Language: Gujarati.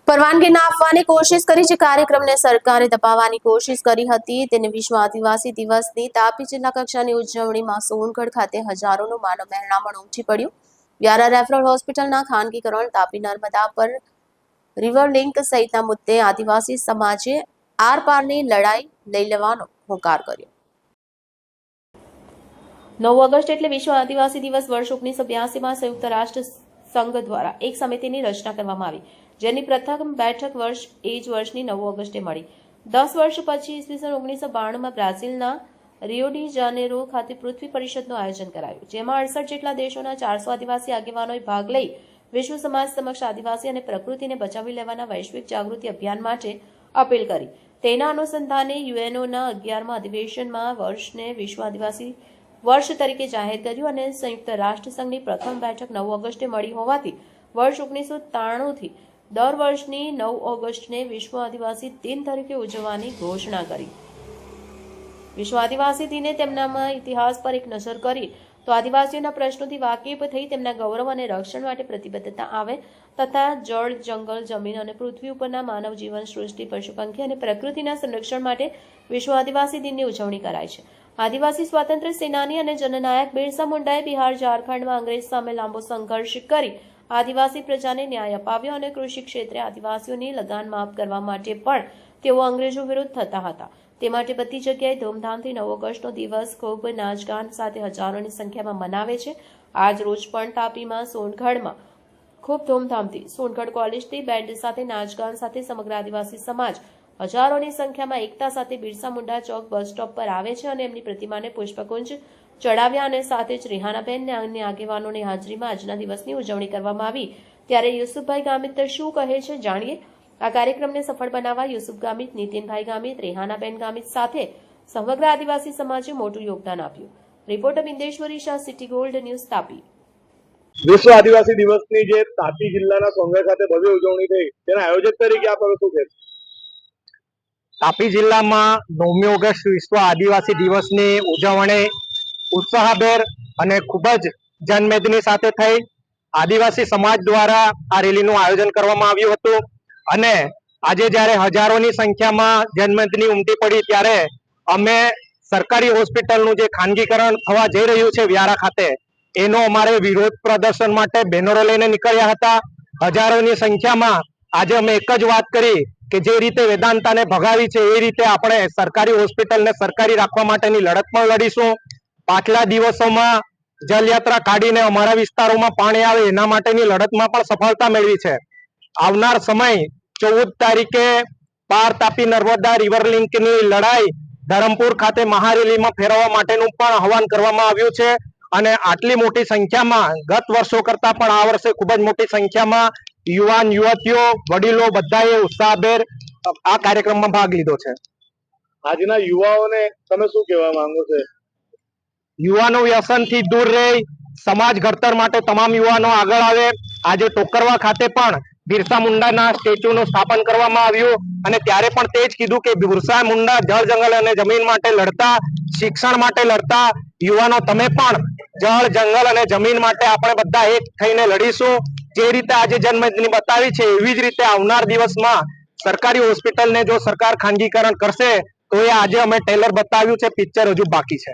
પરવાનગી ના આપવાની કોશિશ કરી જે કાર્યક્રમને સરકારે દબાવવાની કોશિશ કરી હતી તેને વિશ્વ આદિવાસી દિવસની તાપી જિલ્લા કક્ષાની ઉજવણીમાં સોનગઢ ખાતે હજારોનું માનવ મહેરામણ ઉમટી પડ્યું। વ્યારા રેફરલ હોસ્પિટલના ખાનગીકરણ, તાપી નર્મદા પર રિવર લિંક સહિતના મુદ્દે આદિવાસી સમાજે આર પારની લડાઈ લઈ લેવાનો હોંકાર કર્યો। 9 ઓગસ્ટ એટલે વિશ્વ આદિવાસી દિવસ વર્ષ 1982માં સંયુક્ત રાષ્ટ્ર સંઘ દ્વારા એક સમિતિની રચના કરવામાં આવી, જેની પ્રથમ બેઠક એ જ વર્ષની 9 ઓગસ્ટે મળી। 10 વર્ષ પછી ઈસવીસન 1992માં બ્રાઝિલના રિયો ડી જાનેરો ખાતે પૃથ્વી પરિષદનું આયોજન કરાયું, જેમાં 68 જેટલા દેશોના 400 આદિવાસી આગેવાનોએ ભાગ લઈ વિશ્વ સમાજ સમક્ષ આદિવાસી અને પ્રકૃતિને બચાવી લેવાના વૈશ્વિક જાગૃતિ અભિયાન માટે અપીલ કરી। તેના અનુસંધાને યુએનઓના 11મા અધિવેશનમાં વર્ષને વિશ્વ આદિવાસી વર્ષ તરીકે જાહેર કર્યું અને સંયુક્ત રાષ્ટ્ર સંઘની પ્રથમ બેઠક 9 ઓગસ્ટે મળી હોવાથી વર્ષ 1993થી દર વર્ષની 9 ઓગસ્ટને વિશ્વ આદિવાસી દિન તરીકે ઉજવવાની ઘોષણા કરી। વિશ્વ આદિવાસી દિને તેમનામાં ઇતિહાસ પર એક નજર કરી તો આદિવાસીઓના પ્રશ્નોથી વાકેફ થઈ તેમના ગૌરવ અને રક્ષણ માટે પ્રતિબદ્ધતા આવે તથા જળ, જંગલ, જમીન અને પૃથ્વી ઉપરના માનવ જીવન, સૃષ્ટિ, પશુ પંખી અને પ્રકૃતિના સંરક્ષણ માટે વિશ્વ આદિવાસી દિનની ઉજવણી કરાય છે। આદિવાસી સ્વાતંત્ર્ય સેનાની અને જનનાયક બિરસા મુંડાએ બિહાર, ઝારખંડમાં અંગ્રેજ સામે લાંબો સંઘર્ષ કરી આદિવાસી પ્રજાને ન્યાય અપાવ્યો અને કૃષિ ક્ષેત્રે આદિવાસીઓની લગાન માફ કરવા માટે પણ તેઓ અંગ્રેજો વિરુદ્ધ થતા હતા। તે માટે બધી જગ્યાએ ધૂમધામથી 9 ઓગસ્ટનો દિવસ ખૂબ નાચગાન સાથે હજારોની સંખ્યામાં મનાવે છે। આજ રોજ પણ તાપીમાં સોનગઢમાં ખૂબ ધૂમધામથી સોનગઢ કોલેજથી બેન્ડ સાથે નાચગાન સાથે સમગ્ર આદિવાસી સમાજ હજારોની સંખ્યામાં એકતા સાથે બિરસા મુંડા ચોક બસ સ્ટોપ પર આવે છે અને એમની પ્રતિમાને પુષ્પકુંજ ચડાવ્યા અને સાથે જ રેહાનાબેન અને અન્ય આગેવાનોની હાજરીમાં આજના દિવસની ઉજવણી કરવામાં આવી। ત્યારે યુસુફભાઈ ગામિત શું કહે છે જાણીએ। આ કાર્યક્રમને સફળ બનાવવા યુસુફ ગામિત, નીતિનભાઈ ગામિત, રેહાનાબેન ગામિત સાથે સમગ્ર આદિવાસી સમાજે મોટું યોગદાન આપ્યું। Reporter Bindeshwari Shah, city gold news, Tapi. વિશ્વ આદિવાસી દિવસની જે તાપી જિલ્લાના સોંગઢ ખાતે ભવ્ય ઉજવણી થઈ તેના આયોજક તરીકે આપ હવે શું કહેશો? તાપી જિલ્લામાં 9મી ઓગસ્ટ વિશ્વ આદિવાસી દિવસની ઉજવણી ઉત્સાહભેર અને ખૂબ જ જનમેદની સાથે થઈ। આદિવાસી સમાજ દ્વારા આ રેલીનું આયોજન કરવામાં આવ્યું હતું અને આજે જ્યારે હજારોની સંખ્યામાં જનમેદની ઉમટી પડી ત્યારે અમે સરકારી હોસ્પિટલનું જે ખાનગીકરણ થવા જઈ રહ્યું છે વ્યારા ખાતે, એનો અમારે વિરોધ પ્રદર્શન માટે બેનરો લઈને નીકળ્યા હતા। હજારોની સંખ્યામાં આજે અમે એક જ વાત કરી કે જે રીતે વેદાંતાને ભગાવી છે એ રીતે આપણે સરકારી હોસ્પિટલને સરકારી રાખવા માટેની લડત પણ લડીશું। પાછલા દિવસોમાં જલયાત્રા કાઢીને અમારા વિસ્તારોમાં પાણી આવે એના માટેની લડતમાં પણ સફળતા મેળવી છે। આવનાર સમય 14 તારીખે પાર તાપી નર્મદા રિવર લિંકની લડાઈ ધરમપુર ખાતે મહારેલીમાં ફેરવવા માટેનું પણ આહવાન કરવામાં આવ્યું છે અને આટલી મોટી સંખ્યામાં ગત વર્ષો કરતા પણ આ વર્ષે ખૂબ જ મોટી સંખ્યામાં યુવાન, યુવતીઓ, વડીલો બધાએ ઉત્સાહભેર આ કાર્યક્રમમાં ભાગ લીધો છે। આજના યુવાઓને તમે શું કહેવા માંગો છો? યુવાનો વ્યસનથી દૂર રહી સમાજ ઘડતર માટે તમામ યુવાનો આગળ આવે। આજે ટોકરવા ખાતે પણ બિરસા મુંડાના સ્ટેચ્યુનું સ્થાપન કરવામાં આવ્યું અને ત્યારે પણ તે જ કીધું કે બિરસા મુંડા જળ, જંગલ અને જમીન માટે લડતા, શિક્ષણ માટે લડતા। યુવાનો તમે પણ જળ, જંગલ અને જમીન માટે આપણે બધા એક થઈને લડીશું। જે રીતે આજે જનમેદની બતાવી છે એવી જ રીતે આવનાર દિવસમાં સરકારી હોસ્પિટલને જો સરકાર ખાનગીકરણ કરશે તો એ આજે અમે ટેલર બતાવ્યું છે, પિક્ચર હજુ બાકી છે।